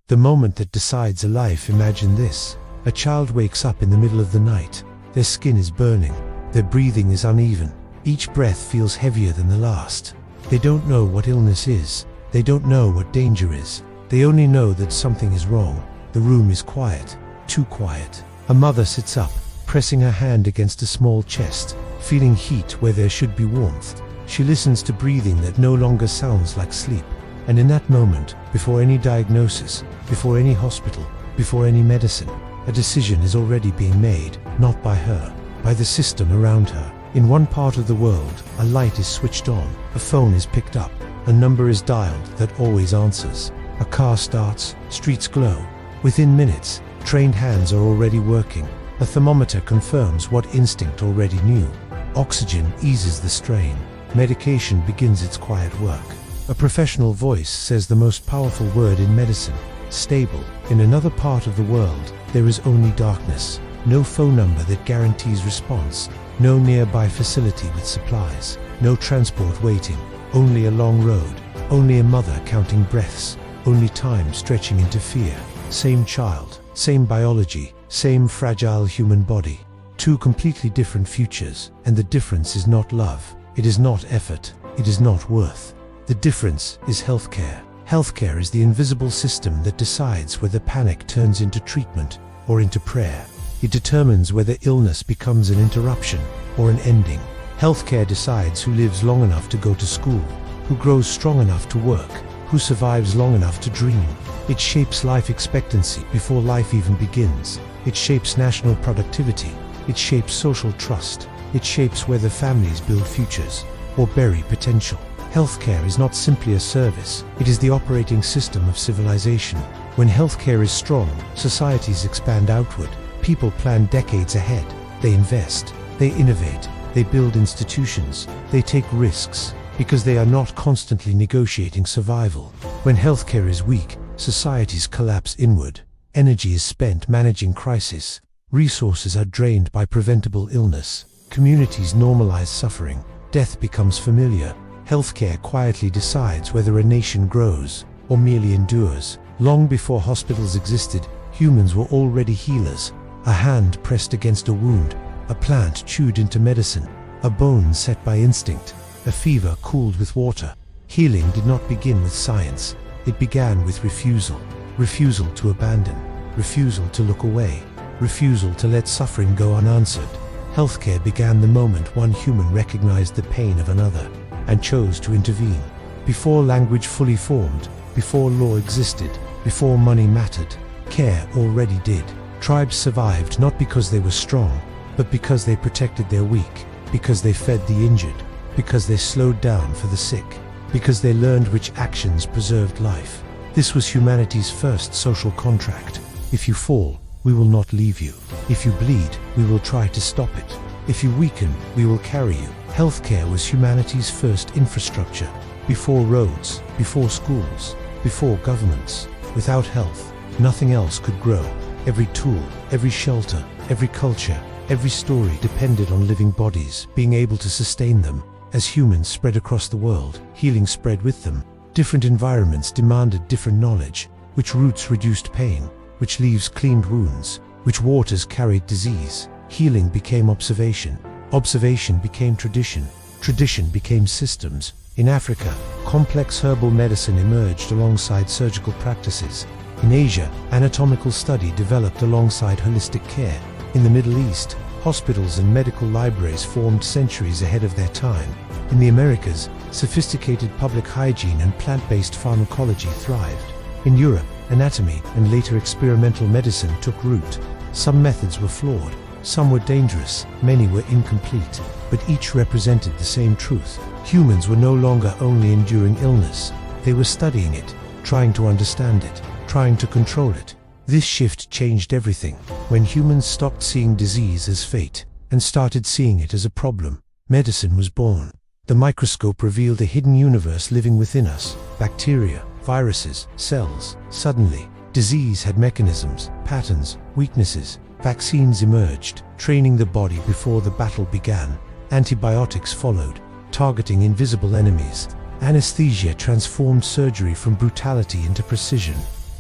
The moment that decides a life. Imagine this. A child wakes up in the middle of the night. Their skin is burning. Their breathing is uneven. Each breath feels heavier than the last. They don't know what illness is. They don't know what danger is. They only know that something is wrong. The room is quiet, too quiet. A mother sits up, pressing her hand against a small chest, feeling heat where there should be warmth. She listens to breathing that no longer sounds like sleep. And in that moment, before any diagnosis, before any hospital, before any medicine, a decision is already being made, not by her, by the system around her. In one part of the world, a light is switched on, a phone is picked up, a number is dialed that always answers. A car starts, streets glow. Within minutes, trained hands are already working. A thermometer confirms what instinct already knew. Oxygen eases the strain. Medication begins its quiet work. A professional voice says the most powerful word in medicine, stable. In another part of the world, there is only darkness. No phone number that guarantees response. No nearby facility with supplies. No transport waiting. Only a long road. Only a mother counting breaths. Only time stretching into fear. Same child, same biology, same fragile human body. Two completely different futures, and the difference is not love. It is not effort. It is not worth. The difference is healthcare. Healthcare is the invisible system that decides whether panic turns into treatment or into prayer. It determines whether illness becomes an interruption or an ending. Healthcare decides who lives long enough to go to school, who grows strong enough to work, who survives long enough to dream. It shapes life expectancy before life even begins. It shapes national productivity. It shapes social trust. It shapes whether families build futures or bury potential. Healthcare is not simply a service. It is the operating system of civilization. When healthcare is strong, societies expand outward. People plan decades ahead. They invest. They innovate. They build institutions. They take risks because they are not constantly negotiating survival. When healthcare is weak, societies collapse inward. Energy is spent managing crisis. Resources are drained by preventable illness. Communities normalize suffering. Death becomes familiar. Healthcare quietly decides whether a nation grows or merely endures. Long before hospitals existed, humans were already healers. A hand pressed against a wound, a plant chewed into medicine, a bone set by instinct, a fever cooled with water. Healing did not begin with science. It began with refusal. Refusal to abandon. Refusal to look away. Refusal to let suffering go unanswered. Healthcare began the moment one human recognized the pain of another and chose to intervene. Before language fully formed, before law existed, before money mattered, care already did. Tribes survived not because they were strong, but because they protected their weak, because they fed the injured, because they slowed down for the sick, because they learned which actions preserved life. This was humanity's first social contract. If you fall, we will not leave you. If you bleed, we will try to stop it. If you weaken, we will carry you. Healthcare was humanity's first infrastructure. Before roads, before schools, before governments. Without health, nothing else could grow. Every tool, every shelter, every culture, every story depended on living bodies being able to sustain them. As humans spread across the world, healing spread with them. Different environments demanded different knowledge. Which roots reduced pain, which leaves cleaned wounds, which waters carried disease. Healing became observation. Observation became tradition. Tradition became systems. In Africa, complex herbal medicine emerged alongside surgical practices. In Asia, anatomical study developed alongside holistic care. In the Middle East, hospitals and medical libraries formed centuries ahead of their time. In the Americas, sophisticated public hygiene and plant-based pharmacology thrived. In Europe, anatomy and later experimental medicine took root. Some methods were flawed, some were dangerous, many were incomplete, but each represented the same truth. Humans were no longer only enduring illness, they were studying it, trying to understand it, trying to control it. This shift changed everything. When humans stopped seeing disease as fate and started seeing it as a problem, medicine was born. The microscope revealed a hidden universe living within us: bacteria, viruses, cells. Suddenly, disease had mechanisms, patterns, weaknesses. Vaccines emerged, training the body before the battle began. Antibiotics followed, targeting invisible enemies. Anesthesia transformed surgery from brutality into precision.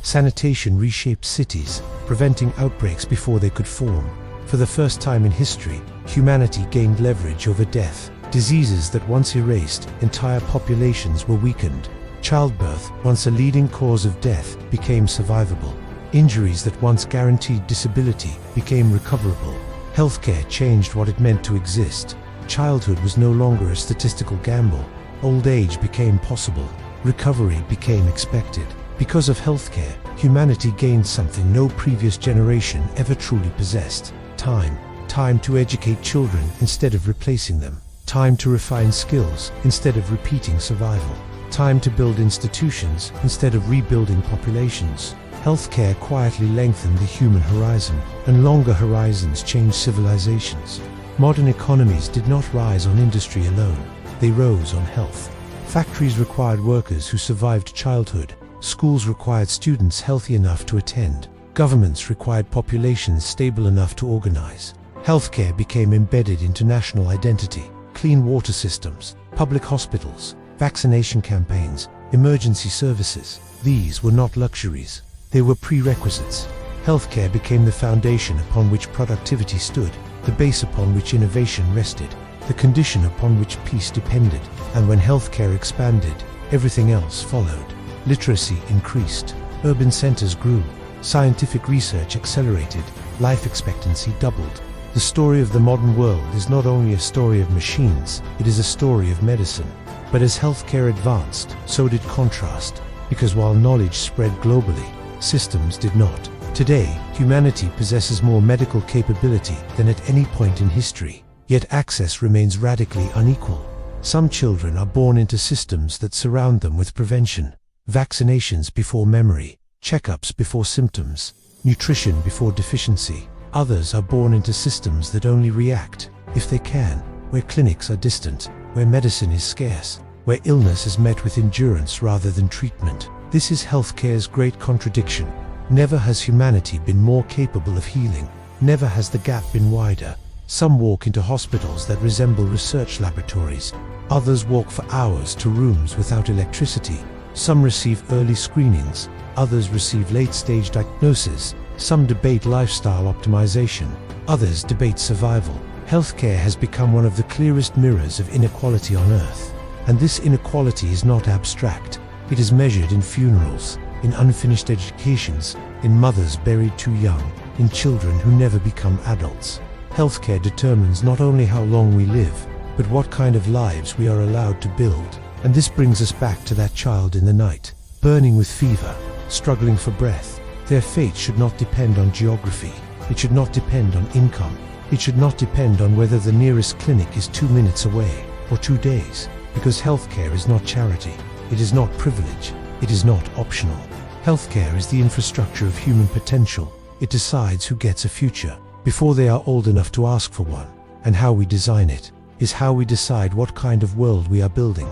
Sanitation reshaped cities, preventing outbreaks before they could form. For the first time in history, humanity gained leverage over death. Diseases that once erased entire populations were weakened. Childbirth, once a leading cause of death, became survivable. Injuries that once guaranteed disability became recoverable. Healthcare changed what it meant to exist. Childhood was no longer a statistical gamble. Old age became possible. Recovery became expected. Because of healthcare, humanity gained something no previous generation ever truly possessed. Time. Time to educate children instead of replacing them. Time to refine skills instead of repeating survival. Time to build institutions instead of rebuilding populations. Healthcare quietly lengthened the human horizon, and longer horizons changed civilizations. Modern economies did not rise on industry alone. They rose on health. Factories required workers who survived childhood. Schools required students healthy enough to attend. Governments required populations stable enough to organize. Healthcare became embedded into national identity. Clean water systems, public hospitals, vaccination campaigns, emergency services. These were not luxuries. They were prerequisites. Healthcare became the foundation upon which productivity stood, the base upon which innovation rested, the condition upon which peace depended. And when healthcare expanded, everything else followed. Literacy increased, urban centers grew, scientific research accelerated, life expectancy doubled. The story of the modern world is not only a story of machines, it is a story of medicine. But as healthcare advanced, so did contrast, because while knowledge spread globally, systems did not. Today, humanity possesses more medical capability than at any point in history, yet access remains radically unequal. Some children are born into systems that surround them with prevention. Vaccinations before memory, checkups before symptoms, nutrition before deficiency. Others are born into systems that only react, if they can, where clinics are distant, where medicine is scarce, where illness is met with endurance rather than treatment. This is healthcare's great contradiction. Never has humanity been more capable of healing. Never has the gap been wider. Some walk into hospitals that resemble research laboratories. Others walk for hours to rooms without electricity. Some receive early screenings, others receive late-stage diagnosis. Some debate lifestyle optimization, others debate survival. Healthcare has become one of the clearest mirrors of inequality on Earth. And this inequality is not abstract. It is measured in funerals, in unfinished educations, in mothers buried too young, in children who never become adults. Healthcare determines not only how long we live, but what kind of lives we are allowed to build. And this brings us back to that child in the night, burning with fever, struggling for breath. Their fate should not depend on geography. It should not depend on income. It should not depend on whether the nearest clinic is 2 minutes away or 2 days, because healthcare is not charity. It is not privilege. It is not optional. Healthcare is the infrastructure of human potential. It decides who gets a future before they are old enough to ask for one. And how we design it is how we decide what kind of world we are building.